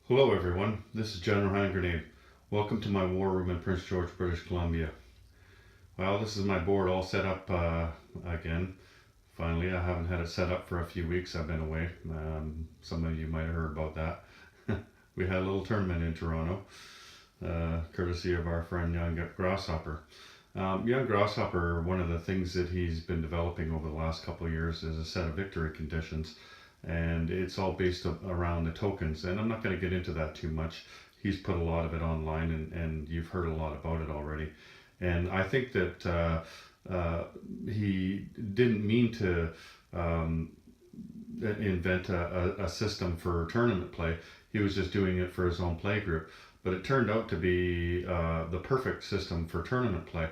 Hello, everyone. This is General Hand Grenade. Welcome to my war room in Prince George, British Columbia. Well, this is my board all set up again. Finally, I haven't had it set up for a few weeks. I've been away. Some of you might have heard about that. We had a little tournament in Toronto, courtesy of our friend Young Grasshopper. Young Grasshopper, one of the things that he's been developing over the last couple of years is a set of victory conditions, and it's all based around the tokens. And I'm not going to get into that too much. He's put a lot of it online, and you've heard a lot about it already. And I think that he didn't mean to um, invent a system for tournament play. He was just doing it for his own play group. But it turned out to be the perfect system for tournament play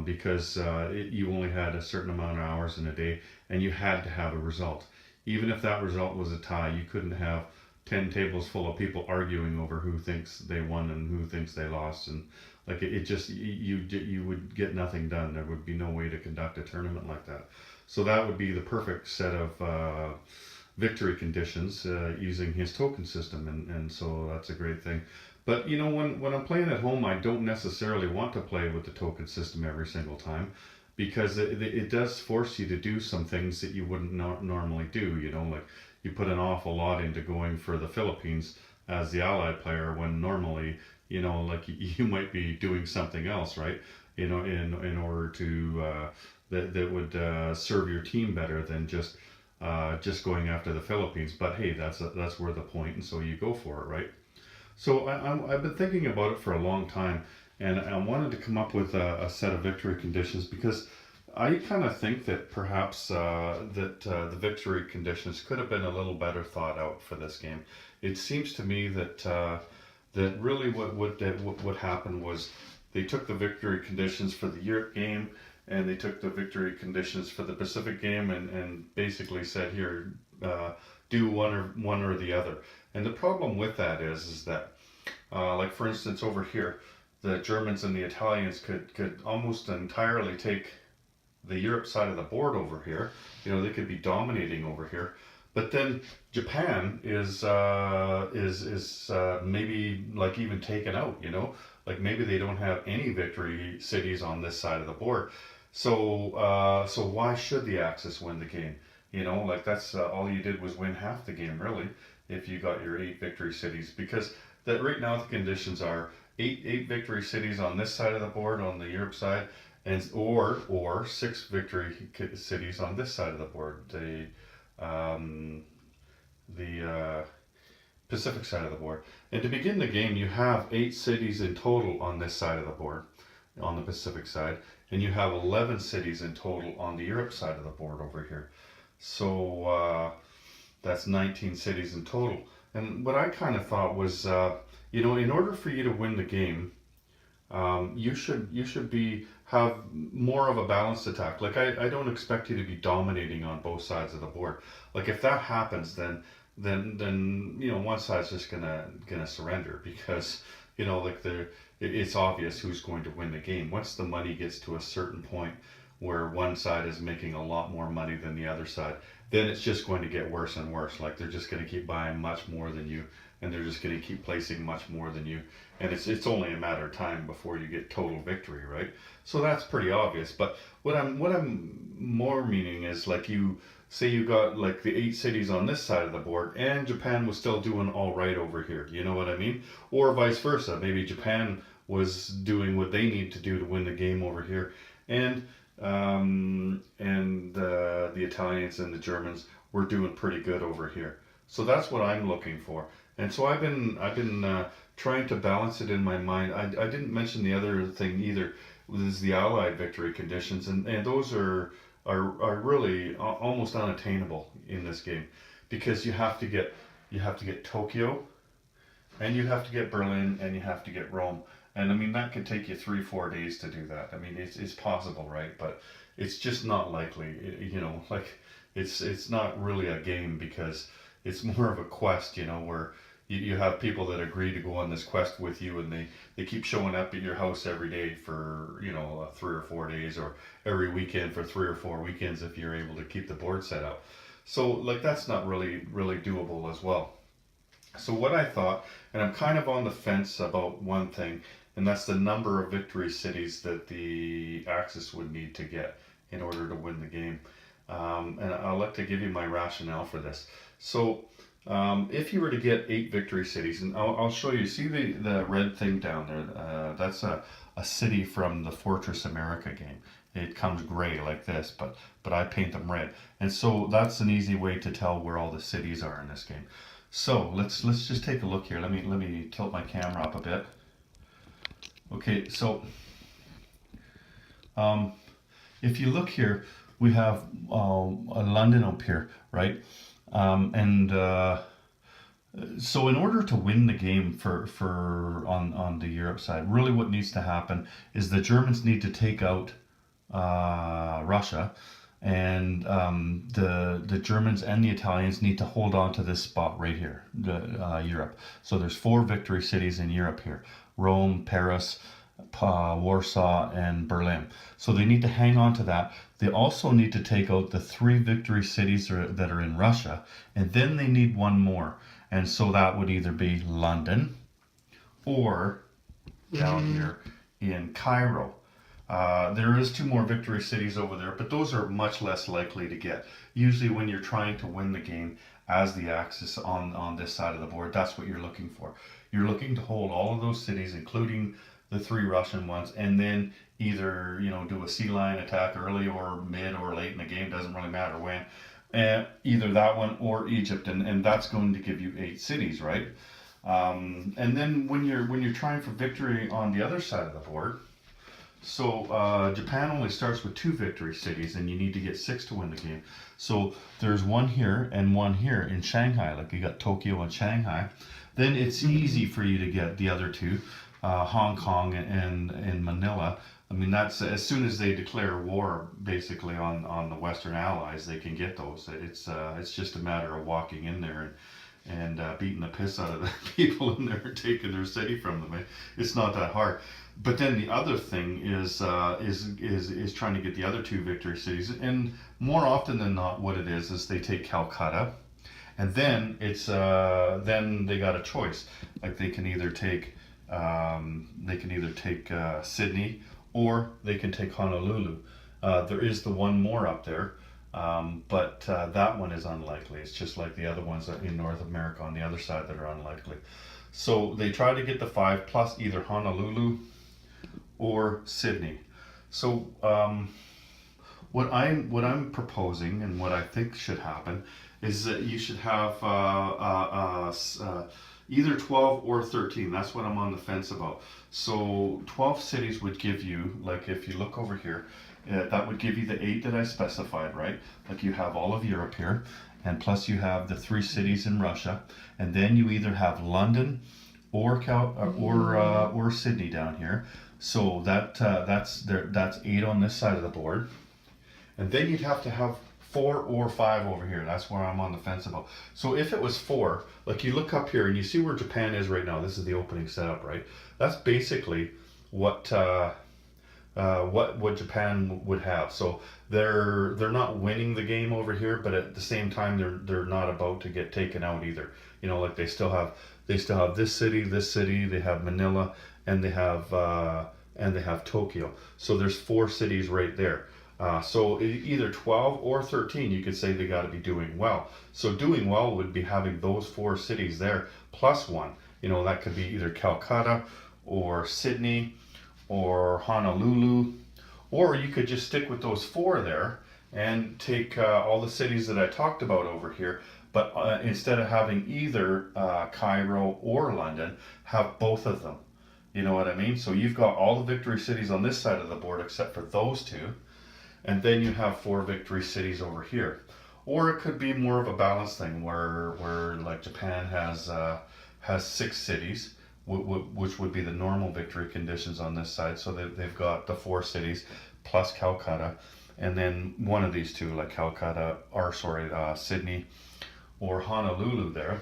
because you only had a certain amount of hours in a day and you had to have a result. Even if that result was a tie, you couldn't have 10 tables full of people arguing over who thinks they won and who thinks they lost. And like it just, you would get nothing done. There would be no way to conduct a tournament like that. So that would be the perfect set of victory conditions using his token system. And so that's a great thing. But when I'm playing at home, I don't necessarily want to play with the token system every single time because it does force you to do some things that you wouldn't normally do. Like you put an awful lot into going for the Philippines as the allied player when normally, like you might be doing something else, right? In order to that would serve your team better than just going after the Philippines. But hey, that's where the point, and so you go for it, right? So I've been thinking about it for a long time, and I wanted to come up with a set of victory conditions because I kind of think that perhaps the victory conditions could have been a little better thought out for this game. It seems to me that really what happened was they took the victory conditions for the Europe game and they took the victory conditions for the Pacific game and basically said here do one or the other. And the problem with that is that like for instance over here, the Germans and the Italians could almost entirely take the Europe side of the board over here. They could be dominating over here. But then Japan is maybe like even taken out. Like maybe they don't have any victory cities on this side of the board. So why should the Axis win the game? Like that's all you did was win half the game really if you got your 8 victory cities because that right now the conditions are eight victory cities on this side of the board on the Europe side and or 6 victory cities on this side of the board um, the Pacific side of the board. And to begin the game, you have 8 cities in total on this side of the board, on the Pacific side, and you have 11 cities in total on the Europe side of the board over here. So that's 19 cities in total. And what I kind of thought was, in order for you to win the game, you should be have more of a balanced attack. Like I don't expect you to be dominating on both sides of the board. Like if that happens, then one side's just gonna surrender because like it's obvious who's going to win the game. Once the money gets to a certain point where one side is making a lot more money than the other side, then it's just going to get worse and worse. Like they're just going to keep buying much more than you, and they're just going to keep placing much more than you, and it's only a matter of time before you get total victory, right? So that's pretty obvious. But what I'm more meaning is like you say you got like the 8 cities on this side of the board, and Japan was still doing all right over here. You know what I mean? Or vice versa. Maybe Japan was doing what they need to do to win the game over here, and the Italians and the Germans were doing pretty good over here. So that's what I'm looking for. And so I've been trying to balance it in my mind. I didn't mention the other thing either. Is the Allied victory conditions, and those are really almost unattainable in this game because you have to get Tokyo and you have to get Berlin and you have to get Rome. And I mean that could take you 3 4 days to do that. I mean it's possible, right? But it's just not likely. Like it's not really a game because it's more of a quest. Where you have people that agree to go on this quest with you and they keep showing up at your house every day for 3 or 4 days or every weekend for 3 or 4 weekends if you're able to keep the board set up. So like that's not really doable as well. So what I thought, and I'm kind of on the fence about one thing, and that's the number of victory cities that the Axis would need to get in order to win the game. And I'll like to give you my rationale for this. So if you were to get 8 victory cities, and I'll show you, see the red thing down there? That's a city from the Fortress America game. It comes gray like this, but I paint them red. And so that's an easy way to tell where all the cities are in this game. So let's just take a look here. Let me tilt my camera up a bit. Okay, so um, if you look here, we have London up here, right? And so in order to win the game for on the Europe side, really what needs to happen is the Germans need to take out Russia, and the Germans and the Italians need to hold on to this spot right here, Europe. So there's 4 victory cities in Europe here: Rome, Paris, Warsaw, and Berlin. So they need to hang on to that. They also need to take out the 3 victory cities that are in Russia, and then they need one more. And so that would either be London or down here in Cairo. There is 2 more victory cities over there, but those are much less likely to get. Usually when you're trying to win the game as the Axis on this side of the board, that's what you're looking for. You're looking to hold all of those cities, including the 3 Russian ones, and then either, do a sea line attack early or mid or late in the game, doesn't really matter when. Either that one or Egypt, and that's going to give you 8 cities, right? And then when you're trying for victory on the other side of the board, so Japan only starts with 2 victory cities, and you need to get 6 to win the game. So there's one here and one here in Shanghai, like you got Tokyo and Shanghai. Then it's easy for you to get the other 2, Hong Kong and Manila. I mean, that's as soon as they declare war, basically on the Western Allies, they can get those. It's just a matter of walking in there and beating the piss out of the people in there, taking their city from them. It's not that hard. But then the other thing is trying to get the other 2 victory cities, and more often than not, what it is they take Calcutta, and then it's then they got a choice. Like they can either take Sydney, or they can take Honolulu. There is the one more up there, but that one is unlikely. It's just like the other ones in North America on the other side that are unlikely. So they try to get the 5 plus either Honolulu or Sydney. So what I'm proposing and what I think should happen is that you should have either 12 or 13. That's what I'm on the fence about. So 12 cities would give you, like if you look over here, that would give you the 8 that I specified, right? Like you have all of Europe here, and plus you have the 3 cities in Russia, and then you either have London or or Sydney down here. So that's 8 on this side of the board, and then you'd have to have 4 or 5 over here. That's where I'm on the fence about. So if it was 4, like you look up here and you see where Japan is right now. This is the opening setup, right? That's basically what Japan would have. So they're not winning the game over here, but at the same time they're not about to get taken out either. Like they still have this city, they have Manila, and they have Tokyo. So there's 4 cities right there. So either 12 or 13, you could say they got to be doing well. So doing well would be having those 4 cities there plus 1. That could be either Calcutta or Sydney or Honolulu, or you could just stick with those 4 there and take all the cities that I talked about over here, but instead of having either Cairo or London, have both of them. You know what I mean? So you've got all the victory cities on this side of the board except for those 2, and then you have 4 victory cities over here. Or it could be more of a balanced thing where like Japan has 6 cities, which would be the normal victory conditions on this side. So they've got the 4 cities plus Calcutta, and then one of these 2, like Sydney or Honolulu there.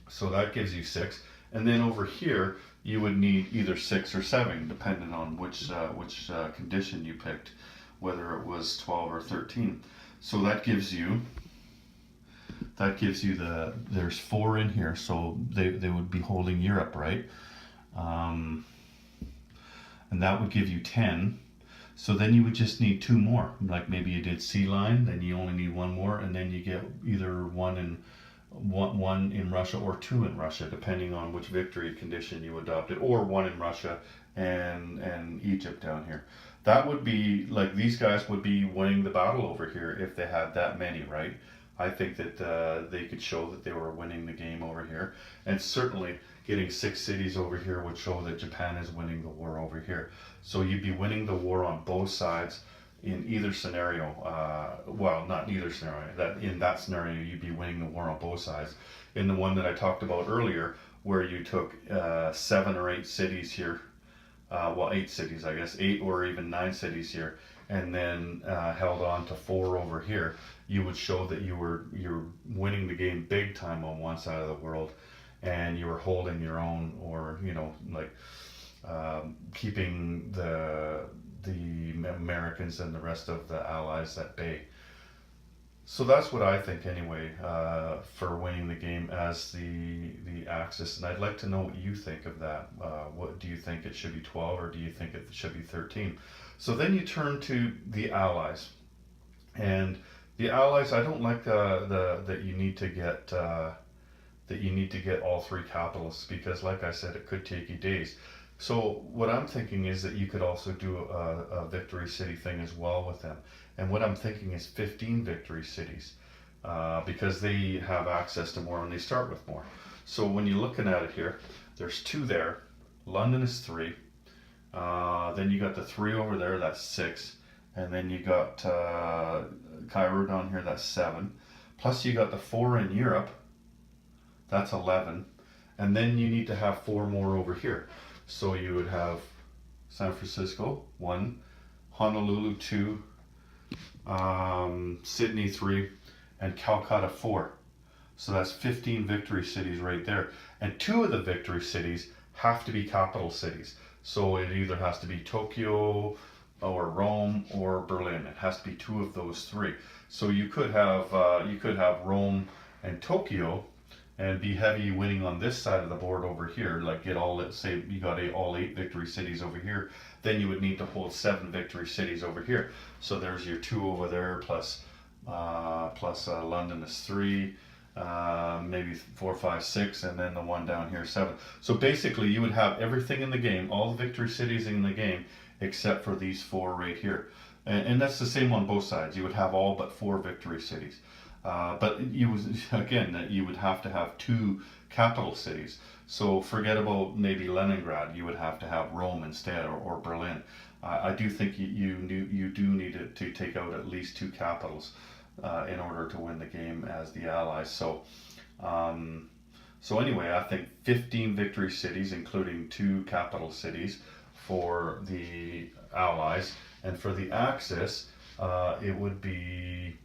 So that gives you 6. And then over here, you would need either 6 or 7, depending on which condition you picked, whether it was 12 or 13. So that gives you that gives you there's 4 in here, so they would be holding Europe, right? Um, and that would give you 10. So then you would just need 2 more. Like maybe you did Sea Line, then you only need 1 more, and then you get either one in Russia or 2 in Russia, depending on which victory condition you adopted, or 1 in Russia and Egypt down here. That would be like these guys would be winning the battle over here if they had that many, right? I think that they could show that they were winning the game over here, and certainly getting 6 cities over here would show that Japan is winning the war over here. So you'd be winning the war on both sides in either scenario. Well, not either scenario. That in that scenario, you'd be winning the war on both sides. In the one that I talked about earlier, where you took 7 or 8 cities here, well, 8 cities, I guess, 8 or even 9 cities here, and then held on to 4 over here, you would show that you're winning the game big time on one side of the world, and you were holding your own, or like keeping the Americans and the rest of the Allies at bay. So that's what I think anyway, for winning the game as the Axis, and I'd like to know what you think of that. What do you think it should be 12, or do you think it should be 13? So then you turn to the Allies, and the Allies, I don't like that you need to get all 3 capitals, because like I said, it could take you days. So what I'm thinking is that you could also do a victory city thing as well with them. And what I'm thinking is 15 victory cities, because they have access to more and they start with more. So when you're looking at it here, there's 2 there. London is 3. Then you got the 3 over there, that's 6. And then you got Cairo down here, that's 7. Plus you got the 4 in Europe, that's 11. And then you need to have 4 more over here. So you would have San Francisco 1, Honolulu 2, Sydney 3, and Calcutta 4. So that's 15 victory cities right there. And 2 of the victory cities have to be capital cities. So it either has to be Tokyo or Rome or Berlin. It has to be 2 of those 3. So you could have Rome and Tokyo and be heavy winning on this side of the board over here, like get all, let's say you got all 8 victory cities over here, then you would need to hold 7 victory cities over here. So there's your 2 over there, plus London is 3, maybe 4, 5, 6, and then the 1 down here 7. So basically you would have everything in the game, all the victory cities in the game, except for these 4 right here. And that's the same on both sides. You would have all but 4 victory cities. But you would have to have 2 capital cities. So forget about maybe Leningrad. You would have to have Rome instead, or Berlin. I do think you do need to take out at least 2 capitals in order to win the game as the Allies. So anyway, I think 15 victory cities, including 2 capital cities for the Allies, and for the Axis, it would be,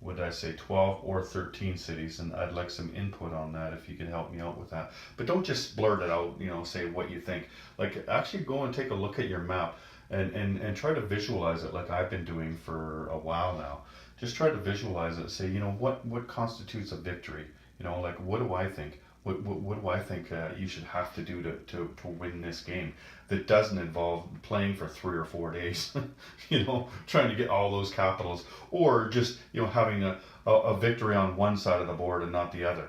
would I say 12 or 13 cities, and I'd like some input on that if you can help me out with that. But don't just blurt it out, say what you think. Like, actually go and take a look at your map and try to visualize it, like I've been doing for a while now. Just try to visualize it, say, what constitutes a victory? Like, what do I think? What do I think you should have to do to win this game that doesn't involve playing for 3 or 4 days, trying to get all those capitals, or just, having a victory on one side of the board and not the other,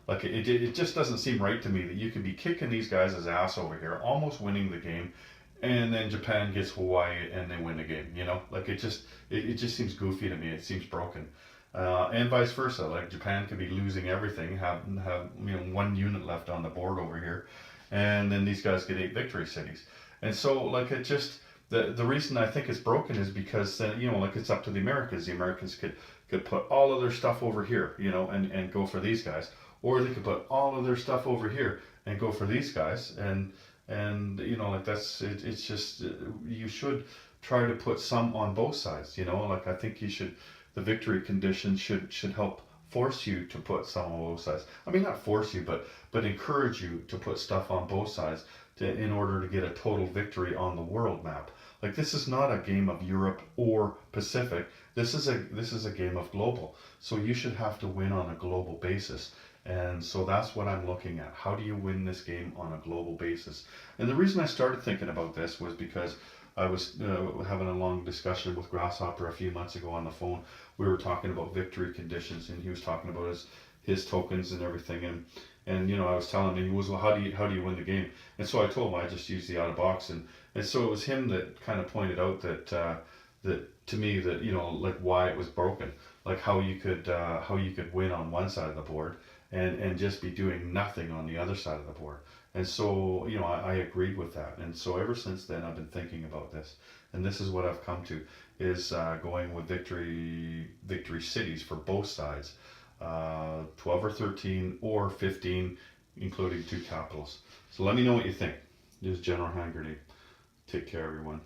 like it just doesn't seem right to me that you could be kicking these guys' ass over here, almost winning the game, and then Japan gets Hawaii and they win the game, like it just seems goofy to me. It seems broken. And vice versa, like Japan could be losing everything, have 1 unit left on the board over here, and then these guys get 8 victory cities. And so, like, it just, the reason I think it's broken is because like, it's up to the Americans. The Americans could put all of their stuff over here, and go for these guys, or they could put all of their stuff over here and go for these guys, and like, that's it. It's just, you should try to put some on both sides, like I think you should. The victory conditions should help force you to put some on both sides. I mean, not force you, but encourage you to put stuff on both sides in order to get a total victory on the world map. Like, this is not a game of Europe or Pacific. This is a game of global. So you should have to win on a global basis. And so that's what I'm looking at. How do you win this game on a global basis? And the reason I started thinking about this was because I was having a long discussion with Grasshopper a few months ago on the phone. We were talking about victory conditions, and he was talking about his tokens and everything. And I was telling him, he was, well, how do you win the game? And so I told him I just use the out of box, and so it was him that kind of pointed out that to me, that like why it was broken, like how you could win on one side of the board and just be doing nothing on the other side of the board. And so, I agreed with that. And so ever since then, I've been thinking about this. And this is what I've come to, is going with victory cities for both sides. 12 or 13 or 15, including two capitals. So let me know what you think. This is General Hand Grenade. Take care, everyone.